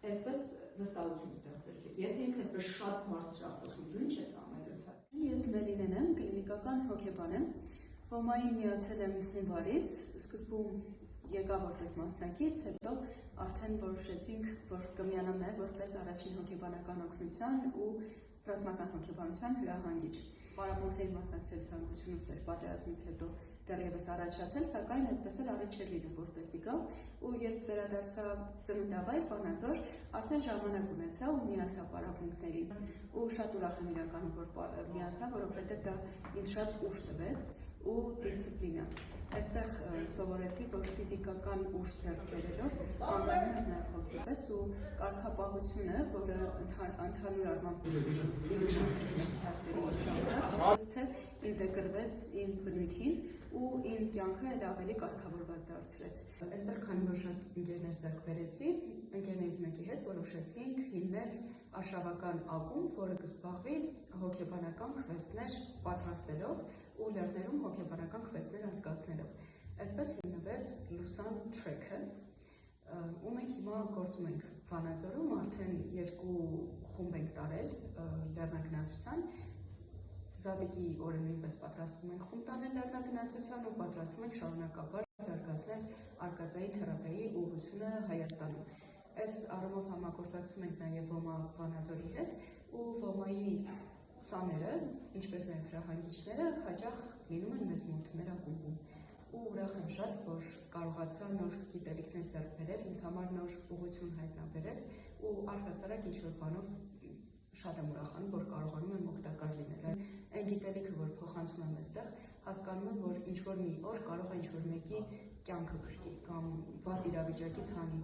Այսպես վստահություն ստեղծեցիք։ Եթե ինքը այսպես շատ բարձր խոսում, դու ինչ ես անել ընթացքում։ Ես Մելինեն եմ, կլինիկական հոգեբան եմ։ ՎՈՄԱ-ին միացել եմ հունվարից, սկզբում եկա որպես մասնակից, հետո արդեն որոշեցինք, որ կմիանամ նաև որպես առաջին հոգեբանական օգնության ու ռազմական հոգեբանության հրահանգիչ։ Պարապմունքների մասնակցելու ցանկությունս էր պատերազմից հետո դեռևս առաջացել, սակայն այդպես էլ առիթ չէր լինում, որպեսզի գամ, ու երբ վերադարձա ծննդավայր Վանաձոր, արդեն ժամանակ ունեցա ու միացա պարապմունքներին։ Ու շատ ուրախ եմ իրականում, որ միացա, որովհետև դա ինձ շատ ուժ տվեց ու դիսցիպլինա։ Այստեղ սովորեցի, որ ֆիզիկական ուժ ձեռք բերելով անվանում ես նաև հոգի պես ու կարգապահությունը, որը ընդհանուր առմամբ դասերի ժամանակ թե ինտեգրվեց իմ բնույթին ու իմ կյանքը էլ ավելի կարգավորված դարձրեց։ Այստեղ քանի որ շատ ընկերներ ձեռք բերեցի, ընկերներից մեկի հետ որոշեցինք հիմնել արշավական ակումբ, որը կզբաղվի հոգեբանական քվեսթեր պատրաստելով ու լեռներում հոգեբանական քվեսթեր անցկացնելով։ Այդպես հիմնվեց Լուսան Թրեքը, ու մենք հիմա գործում ենք Վանաձորում, արդեն 2 խումբ ենք տարել լեռնագնացության։ Զատիկի օրը նույնպես պատրաստվում ենք խումբ տանել լեռնագնացության ու պատրաստվում ենք շարունակաբար զարգացնել արկածային թերապիայի ուղղությունը Հայաստանում։ Այս առումով համագործակցում ենք նաև ՈՄԱ Վանաձորի հետ ու ՈՄԱ-ի սաները, ինչպես նաև հրահանգիչները հաճախ լինում են մեզ մոտ մեր ակումբում։ Ու ուրախ եմ շատ, որ կարողացա նոր գիտելիքներ ձեռք բերել, ինձ համար նոր ուղղություն հայտնաբերել ու առհասարակ ինչ-որ բանով շատ եմ ուրախանում, որ կարողանում եմ օգտակար լինել։ Այն գիտելիքը, որ փոխանցում եմ այստեղ, հասկանում եմ, որ ինչ-որ մի օր կարող է ինչ-որ մեկի կյանքը փրկի կամ վատ իրավիճակից հանի։